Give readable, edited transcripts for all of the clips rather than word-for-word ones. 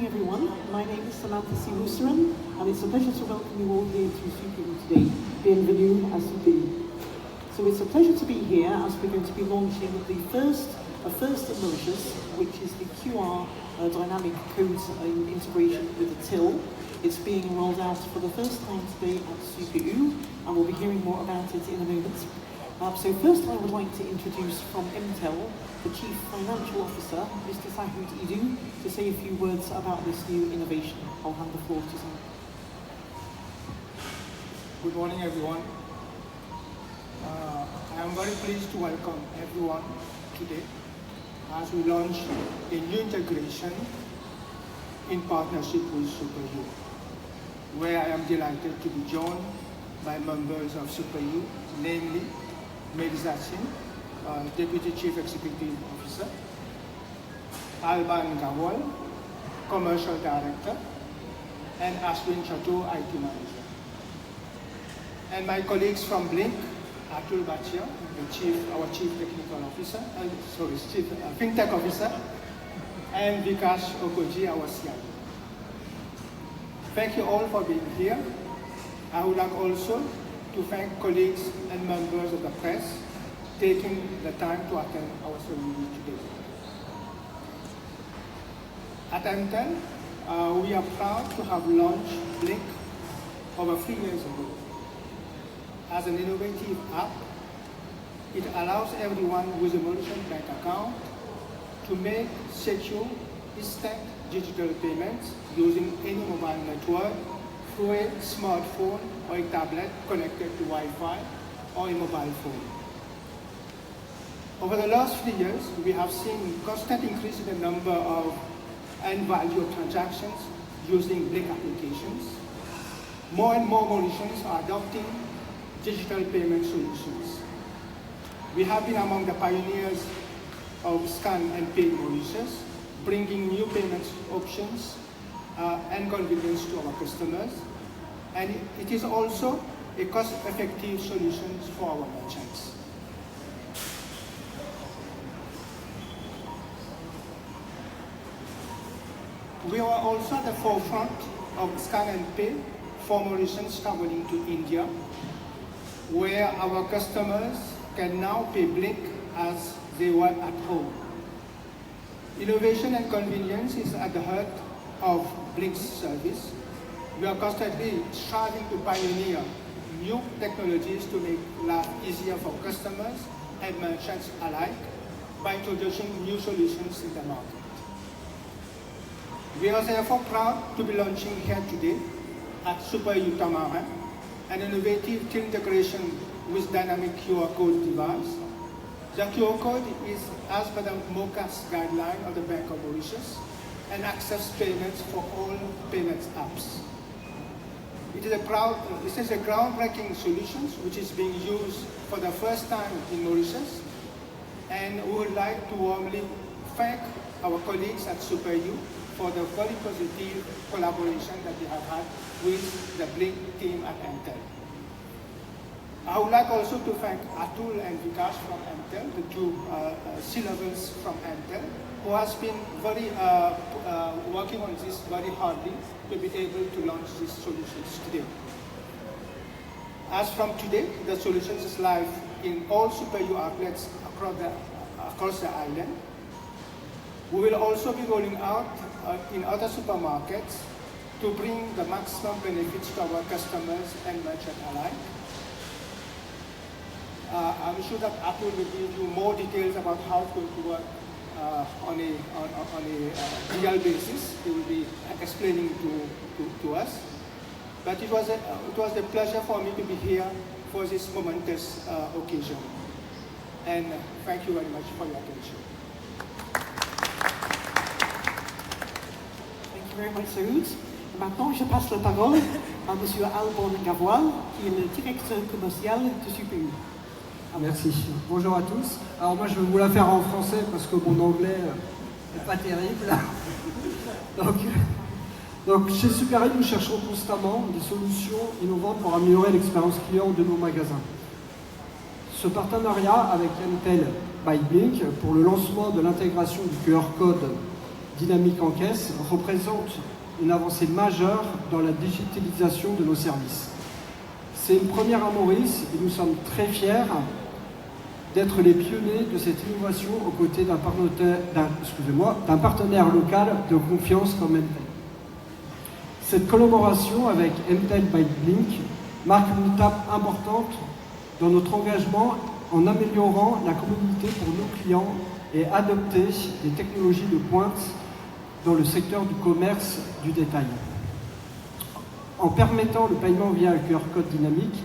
morning, everyone. My name is Samantha C. Hussaran, and it's a pleasure to welcome you all here to CPU today. Bienvenue à CPU. So it's a pleasure to be here as we're going to be launching the first in Mauritius, which is the QR dynamic code integration with the till. It's being rolled out for the first time today at CPU, and we'll be hearing more about it in a moment. So first I would like to introduce from MTEL, the Chief Financial Officer, Mr. Sahud Idu, to say a few words about this new innovation. I'll hand the floor to Sahud. Good morning, everyone. I am very pleased to welcome everyone today as we launch a new integration in partnership with SuperU, where I am delighted to be joined by members of SuperU, namely Melissa Singh, Deputy Chief Executive Officer, Alban Gawal, Commercial Director, and Ashwin Chateau, IT Manager. And my colleagues from Blink, Atul Bhatia, our Chief Technical Officer, Chief FinTech Officer, and Vikash Okoji, our CIO. Thank you all for being here. I would like also to thank colleagues and members of the press taking the time to attend our ceremony today. At MTEL, we are proud to have launched Blink over 3 years ago. As an innovative app, it allows everyone with a Mauritian bank account to make secure, instant digital payments using any mobile network through a smartphone or a tablet connected to Wi-Fi or a mobile phone. Over the last 3 years, we have seen constant increase in the number of and value of transactions using Blink applications. More and more Mauritians are adopting digital payment solutions. We have been among the pioneers of Scan and Pay Mauritius, bringing new payment options and convenience to our customers. And it is also a cost-effective solution for our merchants. We are also at the forefront of Scan and Pay for Mauritians traveling to India, where our customers can now pay Blink as they were at home. Innovation and convenience is at the heart of Blink's service. We are constantly striving to pioneer new technologies to make life easier for customers and merchants alike by introducing new solutions in the market. We are therefore proud to be launching here today at SuperU Tamarin an innovative till integration with dynamic QR code device. The QR code is as per the MOCAS guideline of the Bank of Mauritius and accepts payments for all payments apps. It is a groundbreaking solution which is being used for the first time in Mauritius, and we would like to warmly thank our colleagues at SuperU for the very positive collaboration that we have had with the Blink team at MTEL. I would like also to thank Atul and Vikash from MTEL, the two C-levels from MTEL, who has been very working on this very hardly to be able to launch these solutions today. As from today, the solutions is live in all SuperU outlets across the island. We will also be rolling out in other supermarkets to bring the maximum benefits to our customers and merchants alike. I'm sure that Atul will give you more details about how it's going to work on a real basis. He will be explaining to us. But it was a pleasure for me to be here for this momentous occasion. And thank you very much for your attention. Thank you very much, Sahud. Maintenant, je passe la parole à M. Alban Gawal, qui est le directeur commercial de CPU. Merci. Bonjour à tous. Alors moi je vais vous la faire en français parce que mon anglais n'est pas terrible. Donc chez SuperU, nous cherchons constamment des solutions innovantes pour améliorer l'expérience client de nos magasins. Ce partenariat avec MTEL by Blink pour le lancement de l'intégration du QR code dynamique en caisse représente une avancée majeure dans la digitalisation de nos services. C'est une première à Maurice et nous sommes très fiers d'être les pionniers de cette innovation aux côtés d'un partenaire local de confiance comme MTEL. Cette collaboration avec MTEL by Blink marque une étape importante dans notre engagement en améliorant la communauté pour nos clients et adopter des technologies de pointe dans le secteur du commerce du détail. En permettant le paiement via un QR code dynamique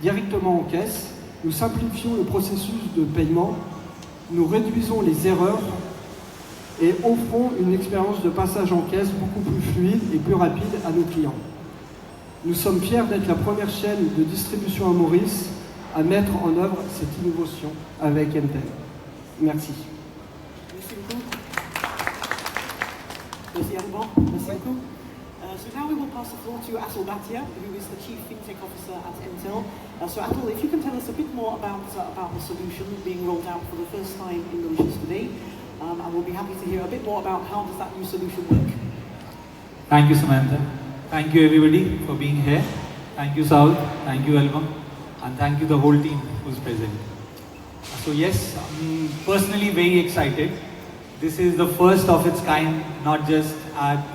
directement en caisse, nous simplifions le processus de paiement, nous réduisons les erreurs et offrons une expérience de passage en caisse beaucoup plus fluide et plus rapide à nos clients. Nous sommes fiers d'être la première chaîne de distribution à Maurice à mettre en œuvre cette innovation avec MTEL. Merci. Merci beaucoup. Merci Alban. Merci beaucoup. So now we will pass the floor to Atul Bhatia, who is the Chief FinTech Officer at MTEL. So Atul, if you can tell us a bit more about the solution being rolled out for the first time in Mauritius today, and we'll be happy to hear a bit more about how does that new solution work. Thank you, Samantha. Thank you everybody for being here. Thank you, Saud. Thank you, Alban. And thank you the whole team who's present. So yes, I'm personally very excited. This is the first of its kind, not just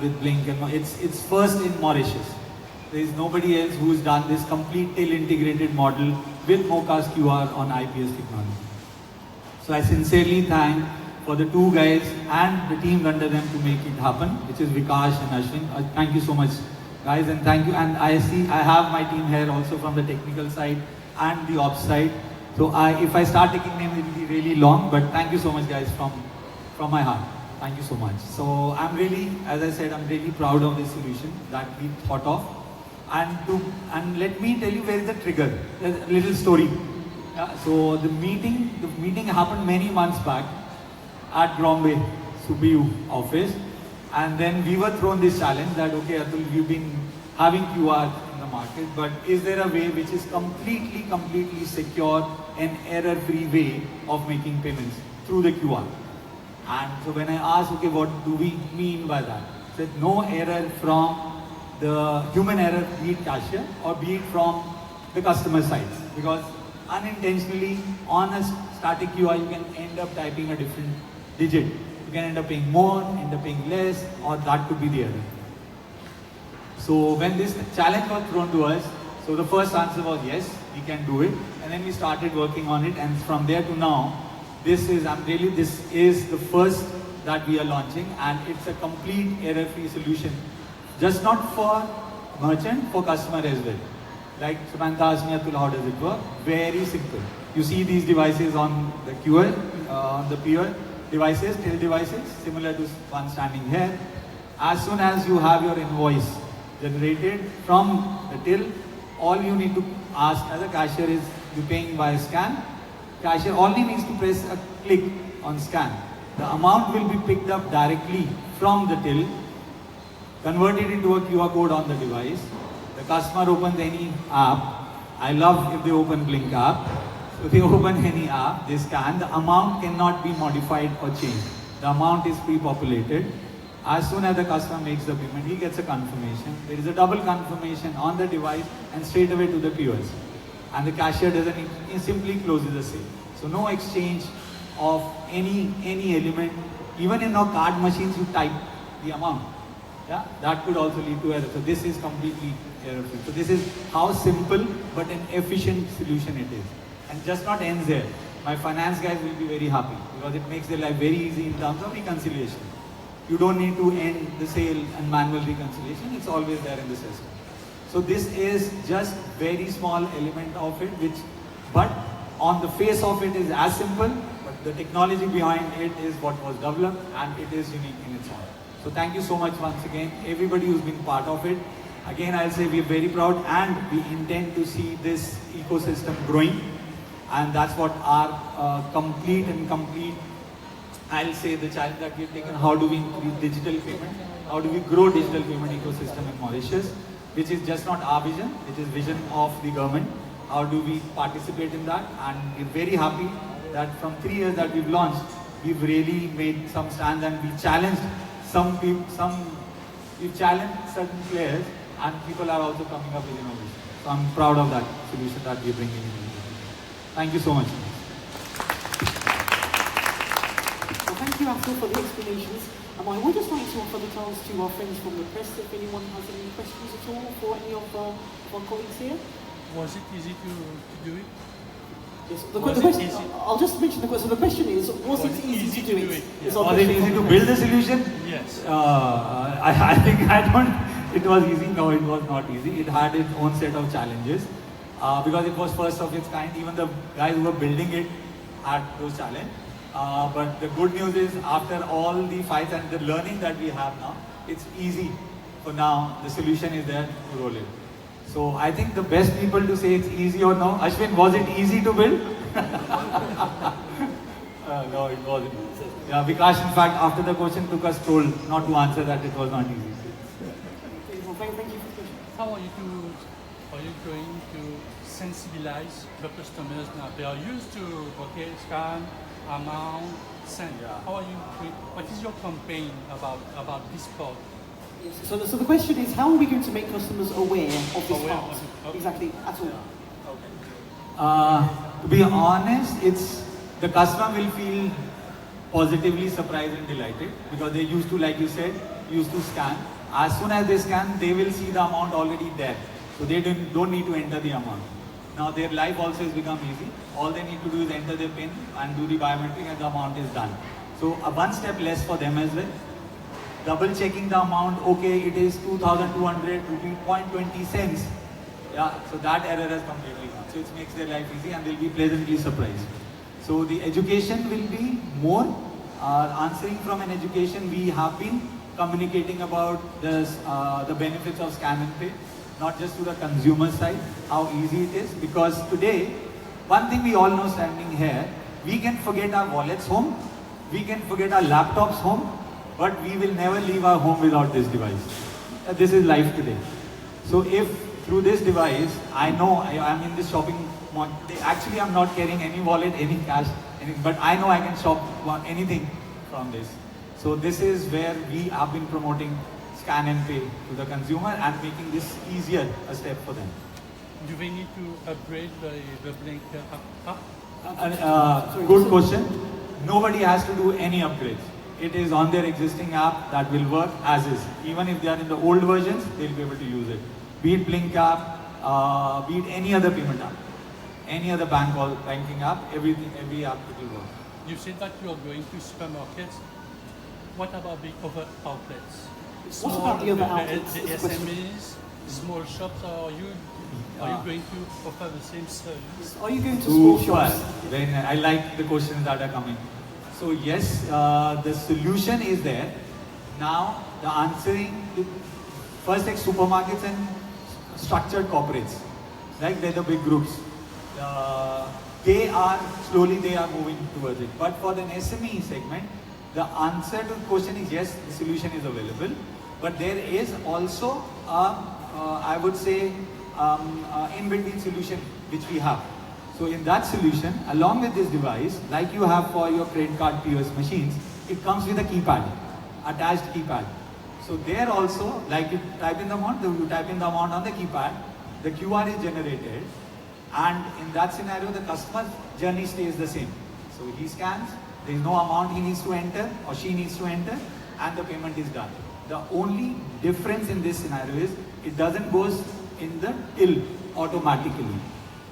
with Blink. It's first in Mauritius. There is nobody else who's done this complete till integrated model with MoCA's QR on IPS technology. So I sincerely thank for the two guys and the team under them to make it happen, which is Vikash and Ashwin. Thank you so much, guys, and thank you. And I have my team here also from the technical side and the ops side. So if I start taking names, it will be really long, but thank you so much, guys, from my heart. Thank you so much. So I'm really, as I said, I'm really proud of this solution that we thought of. And let me tell you where is the trigger. There's a little story. So the meeting happened many months back at Grombay Subiu office, and then we were thrown this challenge that okay, Atul, you've been having QR in the market, but is there a way which is completely secure and error-free way of making payments through the QR? And so when I asked, okay, what do we mean by that? I said no error from the human error, be it cashier or be it from the customer side, because unintentionally on a static QR you can end up typing a different digit. You can end up paying more, end up paying less, or that could be the error. So when this challenge was thrown to us, so the first answer was yes, we can do it, and then we started working on it, and from there to now, this is the first that we are launching, and it's a complete error-free solution, just not for merchant, for customer as well. Like Samantha asked me, Atul, how does it work? Very simple. You see these devices on the QR, on the POS devices, till devices, similar to one standing here. As soon as you have your invoice generated from the till, all you need to ask as a cashier is, you paying by scan? Cashier only needs to press a click on scan. The amount will be picked up directly from the till, converted into a QR code on the device. The customer opens any app. I love if they open Blink app. So they open any app, they scan. The amount cannot be modified or changed. The amount is pre-populated. As soon as the customer makes the payment, he gets a confirmation. There is a double confirmation on the device and straight away to the POS. And the cashier doesn't, he simply closes the sale. So no exchange of any element. Even in our card machines, you type the amount. Yeah, that could also lead to error. So this is completely error-free. So this is how simple but an efficient solution it is. And just not ends there. My finance guys will be very happy because it makes their life very easy in terms of reconciliation. You don't need to end the sale and manual reconciliation. It's always there in the system. So this is just very small element of it, but on the face of it is as simple, but the technology behind it is what was developed and it is unique in its own. So thank you so much once again, everybody who's been part of it. Again, I'll say we're very proud and we intend to see this ecosystem growing. And that's what our complete, I'll say the challenge that we've taken, how do we increase digital payment? How do we grow digital payment ecosystem in Mauritius? Which is just not our vision, which is vision of the government. How do we participate in that? And we're very happy that from 3 years that we've launched, we've really made some stands and we challenged you challenge certain players, and people are also coming up with innovation. So I'm proud of that solution that we're bringing in. Thank you so much. Well, thank you, Atul, for the explanations. I would just like to offer the chance to our friends from the press if anyone has any questions at all for any of our colleagues here. Was it easy to do it? Yes, the question, I'll just mention the question. So the question is, was it easy to do it? Yeah. Was it easy to build the solution? Yes. I think it was easy. No, it was not easy. It had its own set of challenges because it was first of its kind. Even the guys who were building it had those challenges. But the good news is, after all the fights and the learning that we have now, it's easy for now. The solution is there to roll it. So I think the best people to say it's easy or no. Ashwin, was it easy to build? No, it wasn't. Yeah, Vikash, in fact, after the question took us told not to answer that it was not easy. Well, thank you for the question. How are you going to sensibilize the customers now? They are used to scan, amount, send. Yeah. How are you? What is your campaign about this part? Yes. So the question is, how are we going to make customers aware of this Aware part? of it, okay. Exactly, at all. To be honest, the customer will feel positively surprised and delighted because they used to, like you said, used to scan. As soon as they scan, they will see the amount already there. So they don't need to enter the amount. Now their life also has become easy. All they need to do is enter their PIN and do the biometric and the amount is done. So one step less for them as well. Double checking the amount, okay, it is 2,200 rupees 0.20 cents. Yeah, so that error has completely gone. So it makes their life easy and they'll be pleasantly surprised. So the education will be more answering from an education. We have been communicating about the benefits of scan and pay, not just to the consumer side, how easy it is. Because today, one thing we all know standing here, we can forget our wallets home, we can forget our laptops home, but we will never leave our home without this device. This is life today. So if through this device, I know I'm in this shopping mall, actually I'm not carrying any wallet, any cash, anything, but I know I can shop anything from this. So this is where we have been promoting scan and pay to the consumer and making this easier a step for them. Do they need to upgrade the Blink app? Good question. Nobody has to do any upgrades. It is on their existing app that will work as is. Even if they are in the old versions, they'll be able to use it. Be it Blink app, be it any other payment app, any other banking app, every app will work. You said that you are going to supermarkets. What about the other outlets? What about the other outlets? The SMEs, small shops, are you going to offer the same service? Are you going to small Super. shops? Then I like the questions that are coming. So yes, the solution is there. Now the answering to first like supermarkets and structured corporates, like they're the big groups. They are moving towards it. But for the SME segment, the answer to the question is yes, the solution is available. But there is also I would say in-between solution which we have. So in that solution, along with this device, like you have for your credit card POS machines, it comes with a keypad, attached keypad. So there also, like you type in the amount on the keypad, the QR is generated, and in that scenario, the customer's journey stays the same. So he scans, there is no amount he needs to enter or she needs to enter, and the payment is done. The only difference in this scenario is it doesn't goes in the till automatically.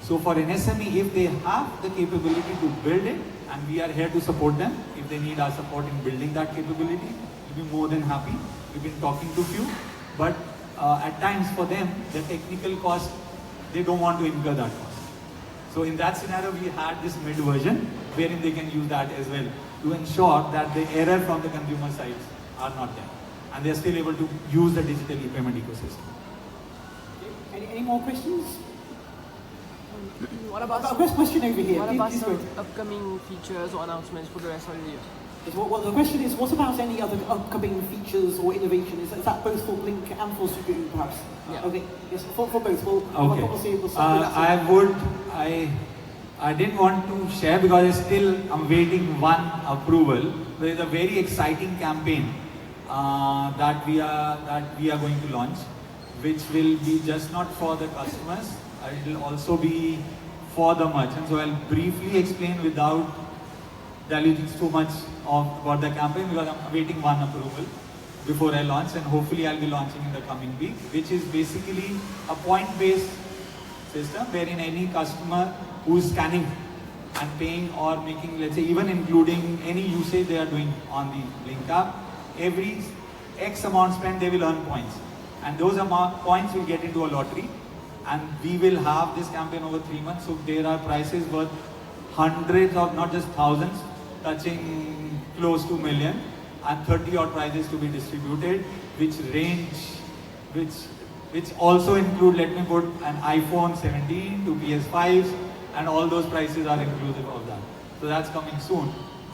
So for an SME, if they have the capability to build it, and we are here to support them, if they need our support in building that capability, we'll be more than happy. We've been talking to few, but at times for them, the technical cost, they don't want to incur that cost. So in that scenario, we had this mid version, wherein they can use that as well to ensure that the error from the consumer sides are not there. And they're still able to use the digital e-payment ecosystem. Any more questions? What about I've got a question over here. what Please- about please some go. upcoming features or announcements for the rest of the year? Yes, well, the question is, what about any other upcoming features or innovations? Is that both for Blink and for Super perhaps? Yeah. Okay, yes, for both. Well, Okay. we'll start with that. I didn't want to share because I'm waiting one approval. There is a very exciting campaign that we are going to launch, which will be just not for the customers, it will also be for the merchants. So I'll briefly explain without deluging too much about the campaign, because I'm awaiting one approval before I launch, and hopefully I'll be launching in the coming week, which is basically a point-based system wherein any customer who's scanning and paying or making, let's say, even including any usage they are doing on the Blink app, every X amount spent, they will earn points. And those points will get into a lottery. And we will have this campaign over 3 months. So there are prizes worth hundreds of, not just thousands, touching close to million, and 30 odd prizes to be distributed, which also include, let me put, an iPhone 17 to PS5s, and all those prices are inclusive of that. So that's coming soon.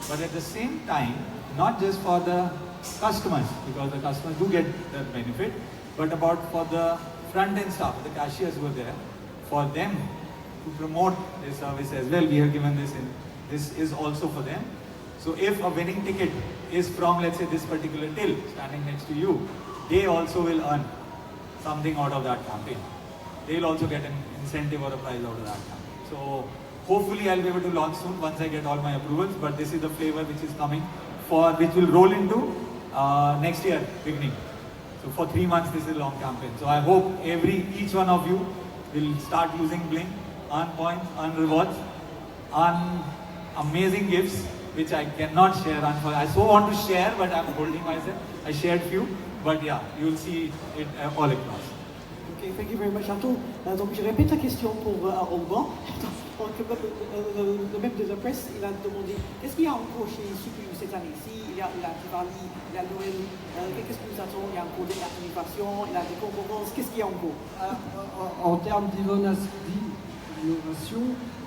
But at the same time, not just for the customers, because the customers do get the benefit, but for the front-end staff, the cashiers who are there, for them to promote this service as well. We have given this is also for them. So if a winning ticket is from, let's say, this particular till standing next to you, they also will earn something out of that campaign. They'll also get an incentive or a prize out of that campaign. So hopefully I'll be able to launch soon once I get all my approvals, but this is the flavor which is coming which will roll into next year beginning. So for 3 months this is a long campaign. So I hope each one of you will start using Blink, earn points, earn rewards, earn amazing gifts which I cannot share. I so want to share, but I'm holding myself. I shared few, but yeah, you will see it all across. Okay, thank you very much, Arthur. Donc je répète la question pour Alban. Donc le maître de la presse, il a demandé qu'est-ce qu'il y a en cours chez Super cette année-ci. Il y a Diwali, il y a Noël. Qu'est-ce que nous attendons? Il y a encore des activations, il y a des concurrences. Qu'est-ce qu'il y a en cours? En termes d'innovation,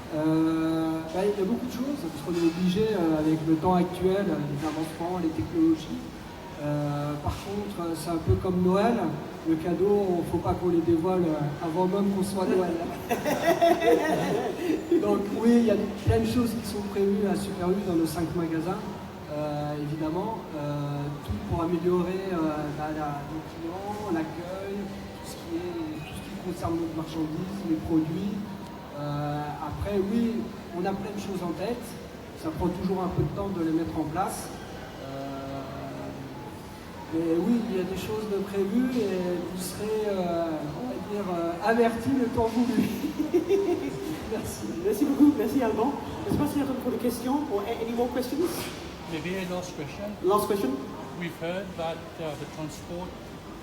il y a beaucoup de choses, parce qu'on est obligé, avec le temps actuel, les avancements, les technologies. Par contre, c'est un peu comme Noël, le cadeau, il ne faut pas qu'on les dévoile avant même qu'on soit Noël. Donc oui, il y a plein de choses qui sont prévues à Super U dans nos 5 magasins, évidemment, tout pour améliorer nos clients, l'accueil, tout ce qui concerne notre marchandise, les produits. Après, oui, on a plein de choses en tête, ça prend toujours un peu de temps de les mettre en place. Mais oui, il y a des choses de prévues et vous serez, on va dire, avertis le temps voulu. Merci. Merci beaucoup, merci Alban. Je ne sais pas s'il y a d'autres questions or any more questions? Maybe a last question. Last question? We've heard that the transport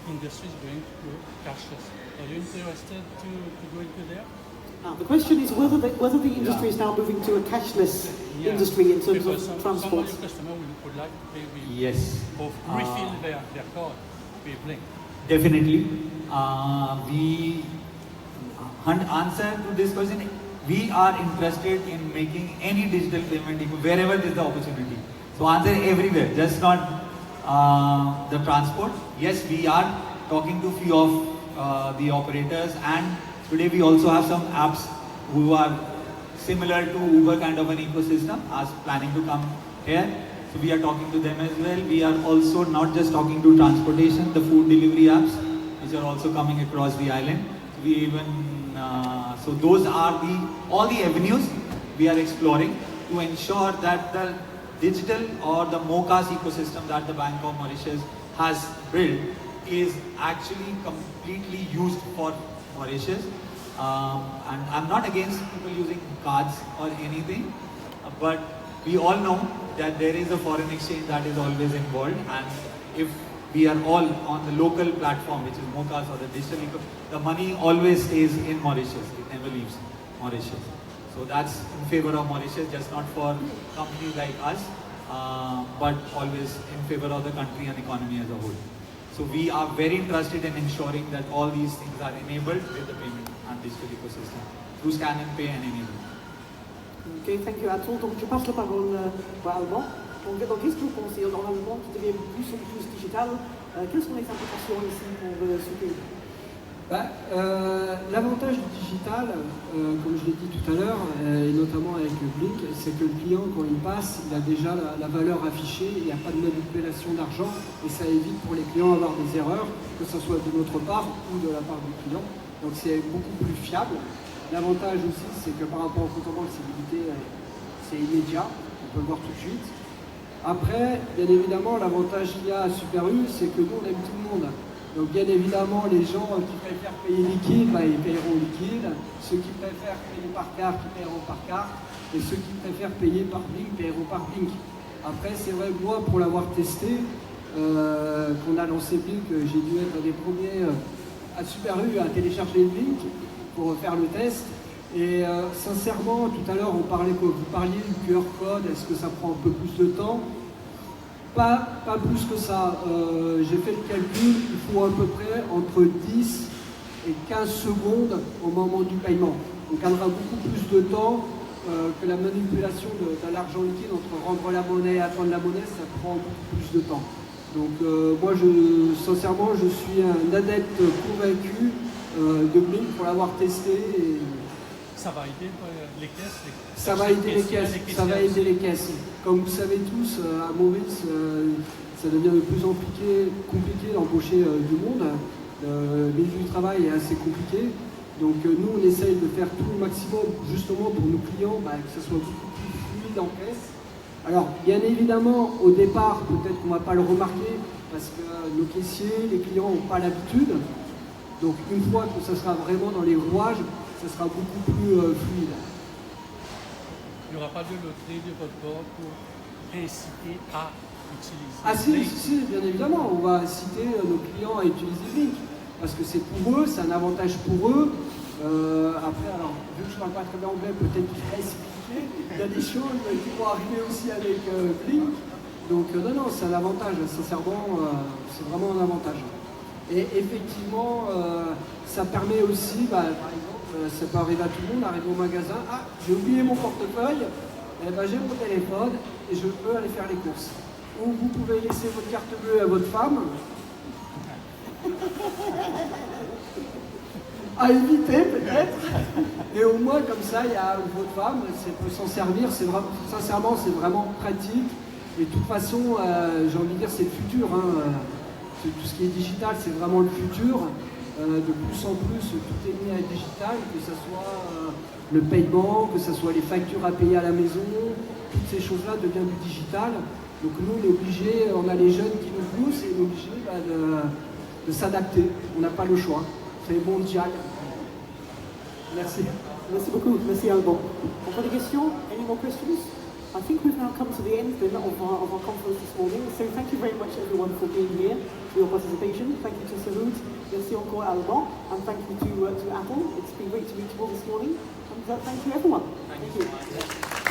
industry is going to cashless. Are you interested to go into there? The question is whether the industry is now moving to a cashless industry in terms of transport. Some of your customers would like to pay with or refill their card with Blink. Definitely. Answer to this question, we are interested in making any digital payment wherever there is the opportunity. So answer everywhere, just not the transport. Yes, we are talking to few of the operators, and today we also have some apps who are similar to Uber kind of an ecosystem as planning to come here. So we are talking to them as well. We are also not just talking to transportation, the food delivery apps which are also coming across the island. We even so those are all the avenues we are exploring to ensure that the digital or the MoCAS ecosystem that the Bank of Mauritius has built is actually completely used for Mauritius. And I'm not against people using cards or anything, but we all know that there is a foreign exchange that is always involved, and if we are all on the local platform, which is MoCAS or the digital, the money always stays in Mauritius, it never leaves Mauritius. So that's in favor of Mauritius, just not for companies like us, but always in favor of the country and economy as a whole. So we are very interested in ensuring that all these things are enabled with the payment and digital ecosystem through scan and pay and enable. Ok, thank you Atul. Donc je passe la parole à Alban. Donc qu'est-ce que vous pensez dans un monde qui devient plus digital? Quelles sont les implications ici pour ce pays? L'avantage du digital, comme je l'ai dit tout à l'heure, et notamment avec Blink, c'est que le client, quand il passe, il a déjà la valeur affichée, il n'y a pas de manipulation d'argent, et ça évite pour les clients d'avoir des erreurs, que ce soit de notre part ou de la part du client. Donc c'est beaucoup plus fiable. L'avantage aussi, c'est que par rapport au compte en banque, c'est immédiat, on peut le voir tout de suite. Après, bien évidemment, l'avantage qu'il y a à Super U, c'est que nous, on aime tout le monde. Donc bien évidemment, les gens qui préfèrent payer liquide, ils payeront liquide. Ceux qui préfèrent payer par carte, ils payeront par carte. Et ceux qui préfèrent payer par Blink, payeront par Blink. Après, c'est vrai que moi, pour l'avoir testé, qu'on a lancé Blink, j'ai dû être un des premiers à Super U à télécharger Blink pour faire le test. Et sincèrement, tout à l'heure, vous parliez du QR code, est-ce que ça prend un peu plus de temps? Pas plus que ça. J'ai fait le calcul, il faut à peu près entre 10 et 15 secondes au moment du paiement. Donc il y aura beaucoup plus de temps que la manipulation de l'argent liquide entre rendre la monnaie et attendre la monnaie, ça prend beaucoup plus de temps. Donc moi, sincèrement, je suis un adepte convaincu de Blink pour l'avoir testé. Et ça va aider les caisses. Ça va aider les caisses. Ça va aider les caisses. Comme vous savez tous, à Maurice, ça devient de plus en plus compliqué d'embaucher du monde. Le milieu du travail est assez compliqué. Donc nous, on essaye de faire tout le maximum justement pour nos clients, que ce soit beaucoup plus fluide en caisse. Alors, bien évidemment, au départ, peut-être qu'on ne va pas le remarquer parce que nos caissiers, les clients n'ont pas l'habitude. Donc une fois que ça sera vraiment dans les rouages, ça sera beaucoup plus fluide. Il n'y aura pas de loterie de votre bord pour inciter à utiliser Blink? Si, bien évidemment, on va inciter nos clients à utiliser Blink, parce que c'est pour eux, c'est un avantage pour eux. Après, alors, vu que je ne parle pas très bien anglais, peut-être qu'il faudra expliquer. Il y a des choses qui vont arriver aussi avec Blink. Donc non, c'est un avantage, sincèrement, c'est vraiment un avantage. Et effectivement, ça permet aussi, par exemple, ça peut arriver à tout le monde, arriver au magasin, j'ai oublié mon portefeuille, j'ai mon téléphone et je peux aller faire les courses. Ou vous pouvez laisser votre carte bleue à votre femme. À éviter peut-être. Et au moins comme ça, il y a votre femme, elle peut s'en servir. Sincèrement, c'est vraiment pratique. Et de toute façon, j'ai envie de dire, c'est le futur. Tout ce qui est digital, c'est vraiment le futur. De plus en plus, tout est mis à digital, que ce soit le paiement, que ce soit les factures à payer à la maison, toutes ces choses-là deviennent du digital. Donc nous, on est obligés, on a les jeunes qui nous poussent et on est obligés de s'adapter. On n'a pas le choix. C'est mondial. Merci. Merci beaucoup. Merci Alban. Encore des questions? Any more questions? I think we've now come to the end then of our conference this morning. So thank you very much everyone for being here, for your participation. Thank you to Saroud, merci encore Alban, and thank you to Apple. It's been great to meet you all this morning. And thank you everyone. Thank you.